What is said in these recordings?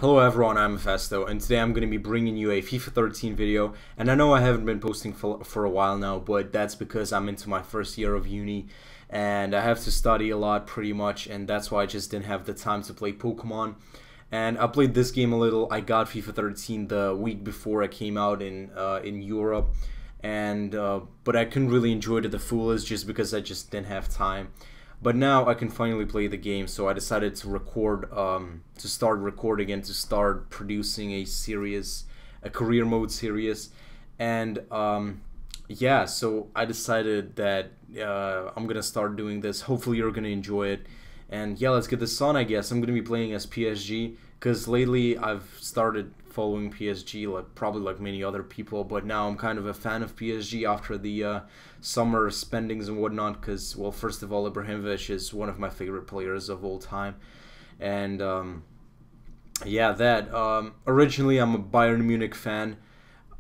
Hello everyone, I'm Festo, and today I'm going to be bringing you a FIFA 13 video. And I know I haven't been posting for a while now, but that's because I'm into my first year of uni and I have to study a lot pretty much, and that's why I just didn't have the time to play Pokemon. And I played this game a little. I got FIFA 13 the week before it came out in Europe, and but I couldn't really enjoy it to the fullest just because I just didn't have time. But now I can finally play the game, so I decided to start recording and to start producing a career mode series. And yeah, so I decided that I'm gonna start doing this. Hopefully you're gonna enjoy it. And yeah, let's get this on, I guess. I'm gonna be playing as PSG, because lately I've started following PSG probably like many other people, but now I'm kind of a fan of PSG after the summer spendings and whatnot, because, well, first of all, Ibrahimovic is one of my favorite players of all time. And yeah, originally I'm a Bayern Munich fan.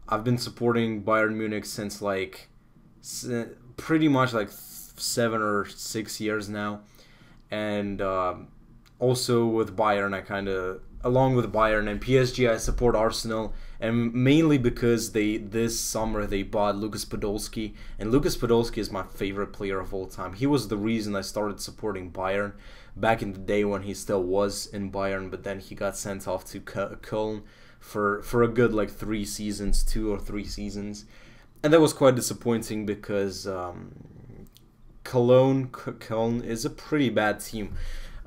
I've been supporting Bayern Munich since like pretty much like 7 or 6 years now. And also with Bayern, along with Bayern and PSG, I support Arsenal, and mainly because this summer they bought Lucas Podolski, and Lucas Podolski is my favorite player of all time. He was the reason I started supporting Bayern back in the day when he still was in Bayern, but then he got sent off to Köln for a good like 2 or 3 seasons, and that was quite disappointing because Köln is a pretty bad team.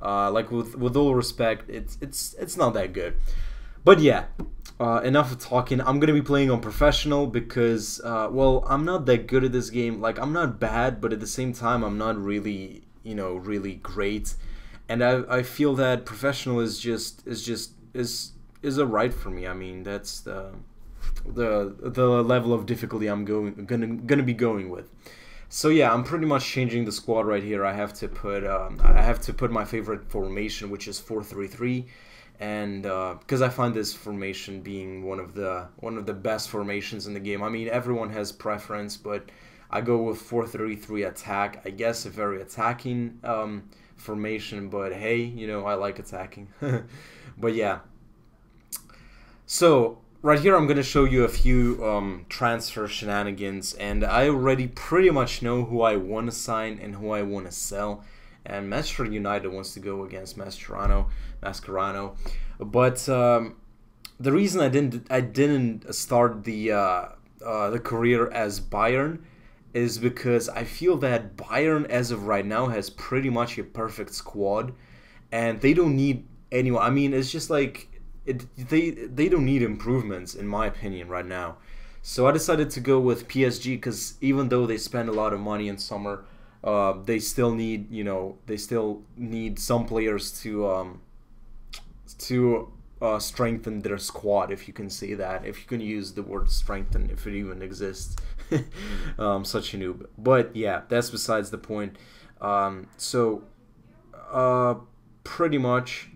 Like with all respect, it's not that good. But yeah, enough of talking. I'm gonna be playing on professional because well, I'm not that good at this game. Like, I'm not bad, but at the same time I'm not really, really great. And I feel that professional is a right for me. I mean, that's the level of difficulty I'm gonna be going with. So yeah, I'm pretty much changing the squad right here. I have to put my favorite formation, which is 4-3-3, and because I find this formation being one of the best formations in the game. I mean, everyone has preference, but I go with 4-3-3 attack. I guess a very attacking formation, but hey, I like attacking. But yeah, so right here I'm going to show you a few transfer shenanigans, and I already pretty much know who I want to sign and who I want to sell. And Manchester United wants to go against Mascherano. But the reason I didn't start the career as Bayern is because I feel that Bayern as of right now has pretty much a perfect squad, and they don't need anyone. I mean, it's just like they don't need improvements, in my opinion, right now. So I decided to go with PSG because even though they spend a lot of money in summer, they still need some players to strengthen their squad, if you can say that, if you can use the word strengthen, if it even exists. Such a noob. But yeah, that's besides the point. So pretty much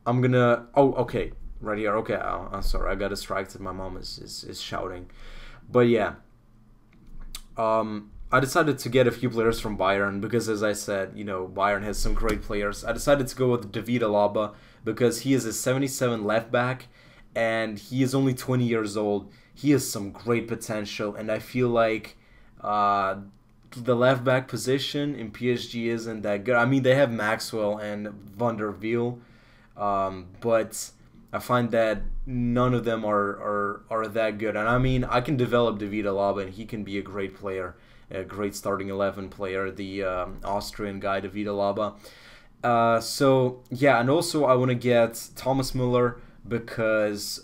I'm gonna. Oh, okay, right here. Okay, I'm sorry, I got distracted. My mom is shouting. But yeah, I decided to get a few players from Bayern because, as I said, Bayern has some great players. I decided to go with David Alaba because he is a 77 left back, and he is only 20 years old. He has some great potential, and I feel like the left back position in PSG isn't that good. I mean, they have Maxwell and Van der Wiel. But I find that none of them are that good. And I mean, I can develop David Alaba, and he can be a great player, a great starting 11 player, the Austrian guy, David Alaba. So yeah, and also I want to get Thomas Müller because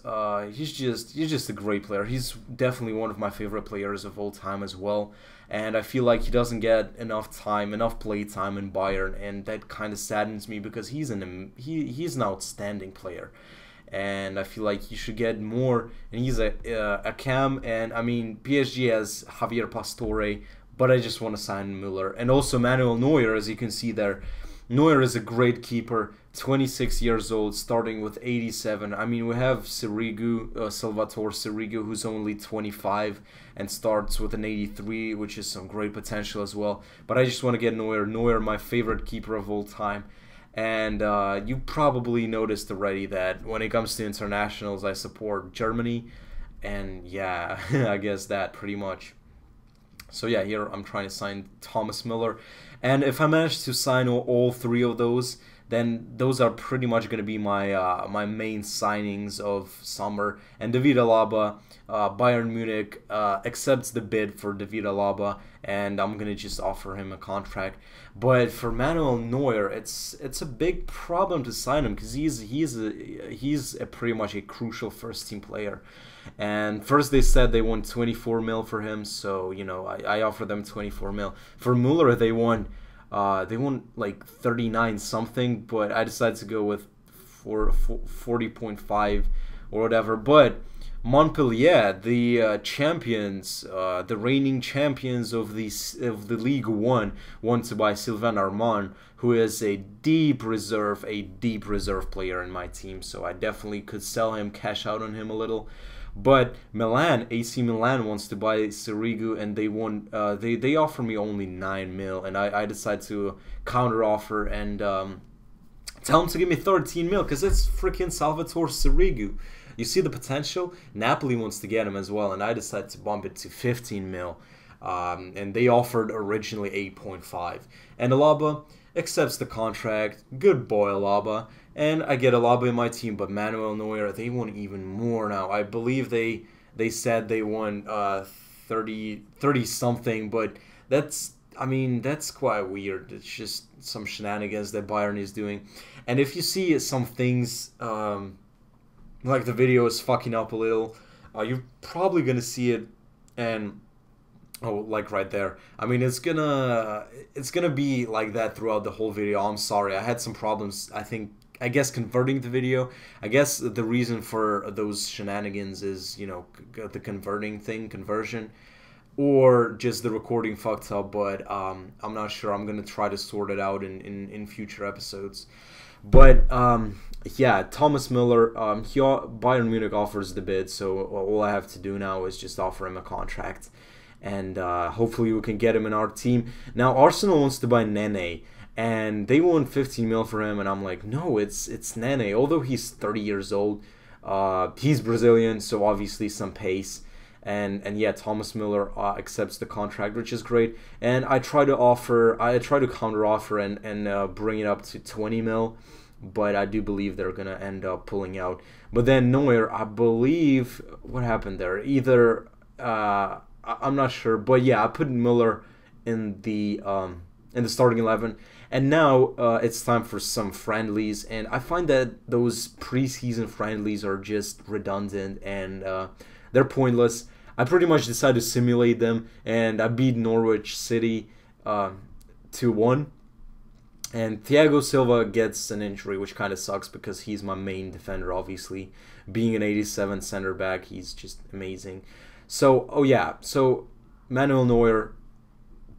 he's just a great player. He's definitely one of my favorite players of all time as well. And I feel like he doesn't get enough play time in Bayern, and that kind of saddens me because he's an outstanding player, and I feel like he should get more. And he's a cam, and I mean, PSG has Javier Pastore, but I just want to sign Müller, and also Manuel Neuer, as you can see there. Neuer is a great keeper, 26 years old, starting with 87. I mean, we have Salvatore Sirigu, who's only 25 and starts with an 83, which is some great potential as well. But I just want to get Neuer. Neuer, my favorite keeper of all time. And you probably noticed already that when it comes to internationals, I support Germany. And yeah, I guess that pretty much. So yeah, here I'm trying to sign Thomas Müller. And if I manage to sign all three of those, then those are pretty much going to be my main signings of summer. And David Alaba, Bayern Munich accepts the bid for David Alaba, and I'm going to just offer him a contract. But for Manuel Neuer, it's a big problem to sign him because he's pretty much a crucial first team player. And first they said they want 24 mil for him, so you know I offer them 24 mil. For Muller they want like 39 something, but I decided to go with 40.5 or whatever. But Montpellier, the champions, the reigning champions of the Ligue 1, want to buy Sylvain Armand, who is a deep reserve player in my team. So I definitely could sell him, cash out on him a little. But Milan, AC Milan wants to buy Sirigu, and they offer me only 9 mil, and I decided to counter offer and tell them to give me 13 mil because it's freaking Salvatore Sirigu. You see the potential? Napoli wants to get him as well, and I decided to bump it to 15 mil. And they offered originally 8.5. And Alaba accepts the contract. Good boy, Alaba. And I get Alaba in my team, but Manuel Neuer, they want even more now. I believe they said they want 30 something, but that's quite weird. It's just some shenanigans that Bayern is doing. And if you see some things like the video is fucking up a little, you're probably gonna see it, and like right there. I mean, it's gonna be like that throughout the whole video. I'm sorry, I had some problems. I guess converting the video. I guess the reason for those shenanigans is, you know, the conversion, or just the recording fucked up. But I'm not sure. I'm gonna try to sort it out in future episodes. But yeah, Thomas Müller, Bayern Munich offers the bid, so all I have to do now is just offer him a contract, and hopefully we can get him in our team. Now Arsenal wants to buy Nene, and they want 15 mil for him, and I'm like, no, it's Nene. Although he's 30 years old, he's Brazilian, so obviously some pace. And yeah, Thomas Müller accepts the contract, which is great. And I try to counter offer and bring it up to 20 mil, but I do believe they're gonna end up pulling out. But then Neuer, I believe, what happened there? Either I'm not sure, but yeah, I put Müller in the starting 11. And now it's time for some friendlies, and I find that those preseason friendlies are just redundant and they're pointless. I pretty much decided to simulate them, and I beat Norwich City 2-1. And Thiago Silva gets an injury, which kind of sucks because he's my main defender, obviously. Being an 87 center back, he's just amazing. So, oh yeah, so Manuel Neuer,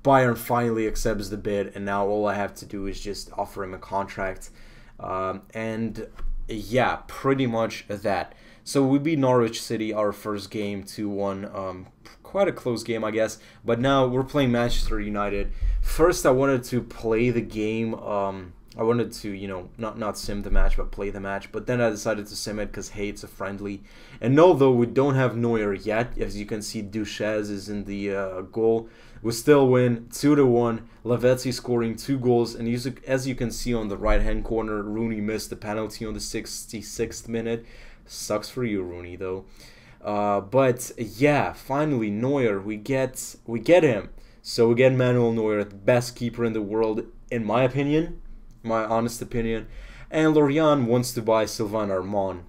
Bayern finally accepts the bid, and now all I have to do is just offer him a contract. And yeah, pretty much that. So we beat Norwich City, our first game, 2-1. Quite a close game, I guess. But now we're playing Manchester United. First, I wanted to play the game. I wanted to, you know, not sim the match, but play the match. But then I decided to sim it because, hey, it's a friendly. And although we don't have Neuer yet, as you can see, Duchez is in the goal. We still win 2-1. Lavezzi scoring 2 goals. And as you can see on the right-hand corner, Rooney missed the penalty on the 66th minute. Sucks for you, Rooney, though. But yeah, finally Neuer, we get him. So we get Manuel Neuer, the best keeper in the world, in my opinion, my honest opinion. And Lorient wants to buy Sylvain Armand,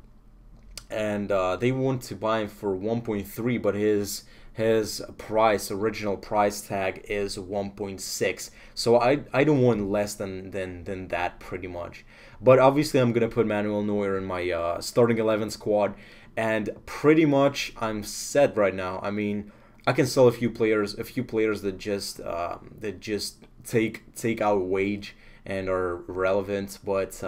and they want to buy him for 1.3, but his original price tag is 1.6. So I don't want less than that, pretty much. But obviously I'm gonna put Manuel Neuer in my starting 11 squad, and pretty much I'm set right now. I mean, I can sell a few players that just take out wage and are relevant, but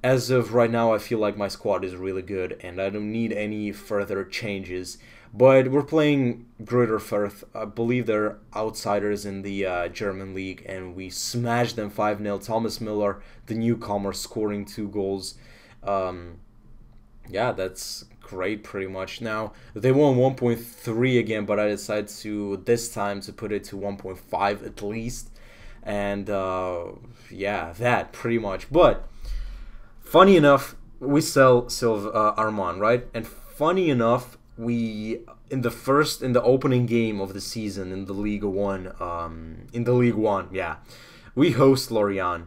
as of right now, I feel like my squad is really good, and I don't need any further changes. But we're playing Greuther Fürth. I believe they're outsiders in the German league, and we smashed them 5-0. Thomas Müller, the newcomer, scoring 2 goals. Yeah, that's great pretty much. Now, they won 1.3 again, but I decided to, this time, to put it to 1.5 at least. And yeah, that pretty much. But funny enough, we sell Armand, right? And funny enough, we in the opening game of the season in the Ligue 1, yeah, we host Lorient,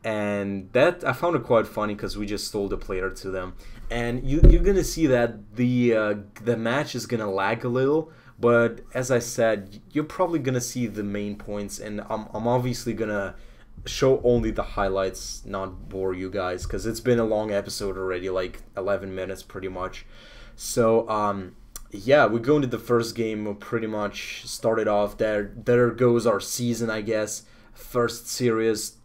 and that I found it quite funny because we just stole the player to them, and you're gonna see that the match is gonna lag a little. But as I said, you're probably gonna see the main points, and I'm obviously gonna show only the highlights, not bore you guys, because it's been a long episode already, like 11 minutes pretty much. So yeah, we go into the first game. We pretty much started off there. There goes our season, I guess, first serious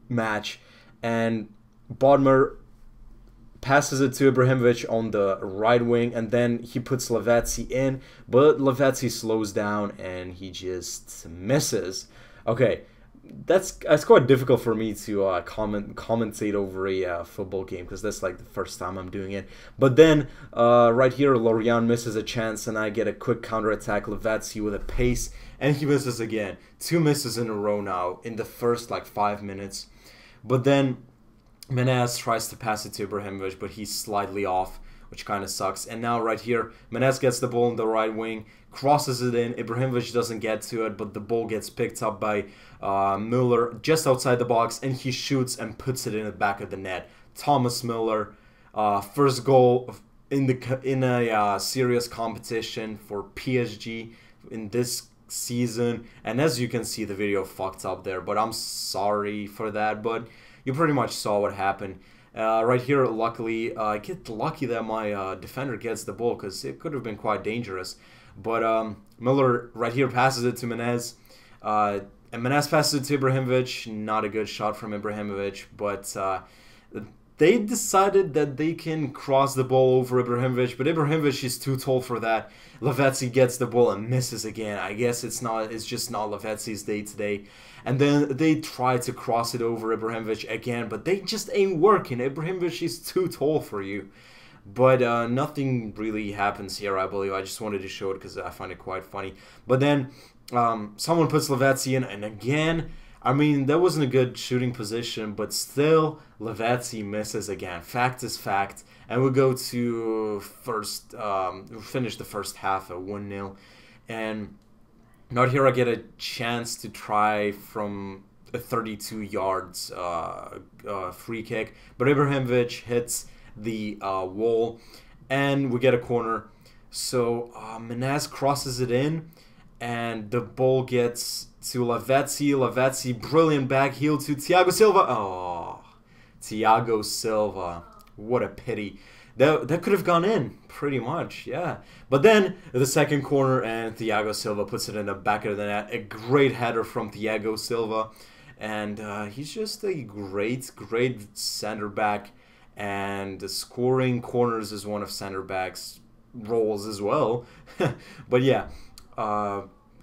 match, and Bodmer passes it to Ibrahimovic on the right wing, and then he puts Lavezzi in, but Lavezzi slows down and he just misses. Okay, that's quite difficult for me to commentate over a football game, because that's like the first time I'm doing it. But then right here, Lorient misses a chance, and I get a quick counter-attack. Lavezzi with a pace, and he misses again. 2 misses in a row now in the first like 5 minutes. But then Menez tries to pass it to Ibrahimovic, but he's slightly off, which kind of sucks. And now right here, Menez gets the ball in the right wing, crosses it in. Ibrahimovic doesn't get to it, but the ball gets picked up by Müller just outside the box, and he shoots and puts it in the back of the net. Thomas Müller, first goal in a serious competition for PSG in this season. And as you can see, the video fucked up there, but I'm sorry for that. But you pretty much saw what happened. Right here, luckily, I get lucky that my defender gets the ball, because it could have been quite dangerous. But Müller right here passes it to Menez. And Menez passes it to Ibrahimovic. Not a good shot from Ibrahimovic, but they decided that they can cross the ball over Ibrahimovic, but Ibrahimovic is too tall for that. Lavezzi gets the ball and misses again. I guess it's just not Lavezzi's day today. And then they try to cross it over Ibrahimovic again, but they just ain't working. Ibrahimovic is too tall for you. But nothing really happens here, I believe. I just wanted to show it because I find it quite funny. But then someone puts Lavezzi in, and again, I mean, that wasn't a good shooting position, but still, Lavezzi misses again. Fact is fact. And we go to we finish the first half at 1-0. And not here I get a chance to try from a 32 yards free kick. But Ibrahimovic hits the wall, and we get a corner. So Menez crosses it in, and the ball gets to Lavezzi. Lavezzi, brilliant back heel to Thiago Silva. Oh, Thiago Silva. What a pity. That could have gone in, pretty much, yeah. But then, the second corner, and Thiago Silva puts it in the back of the net. A great header from Thiago Silva. And he's just a great center back. And scoring corners is one of center backs' roles as well. But yeah,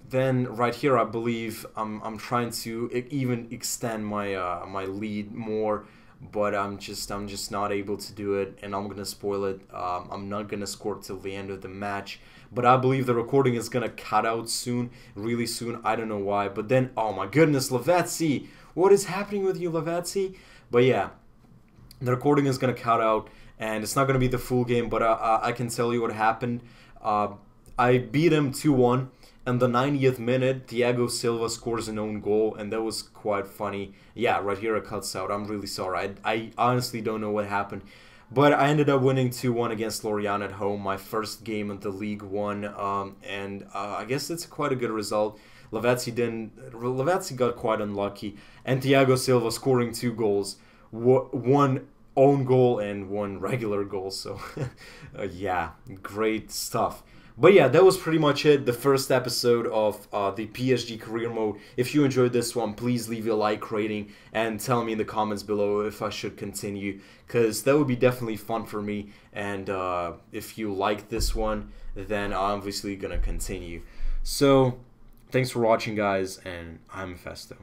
then right here, I believe I'm trying to even extend my my lead more, but I'm just not able to do it, and I'm gonna spoil it. I'm not gonna score till the end of the match, but I believe the recording is gonna cut out soon, really soon. I don't know why, but then oh my goodness, Lavezzi, what is happening with you, Lavezzi? But yeah, the recording is gonna cut out, and it's not gonna be the full game, but I can tell you what happened. I beat him 2-1. And the 90th minute, Thiago Silva scores an own goal, and that was quite funny. Yeah, right here it cuts out. I'm really sorry. I honestly don't know what happened. But I ended up winning 2-1 against Lorient at home, my first game in the Ligue 1, and I guess it's quite a good result. Lavezzi got quite unlucky, and Thiago Silva scoring 2 goals, 1 own goal and 1 regular goal. So, yeah, great stuff. But yeah, that was pretty much it. The first episode of the PSG career mode. If you enjoyed this one, please leave a like rating and tell me in the comments below if I should continue, because that would be definitely fun for me. And if you like this one, then I'm obviously gonna continue. So thanks for watching, guys, and I'm Festo.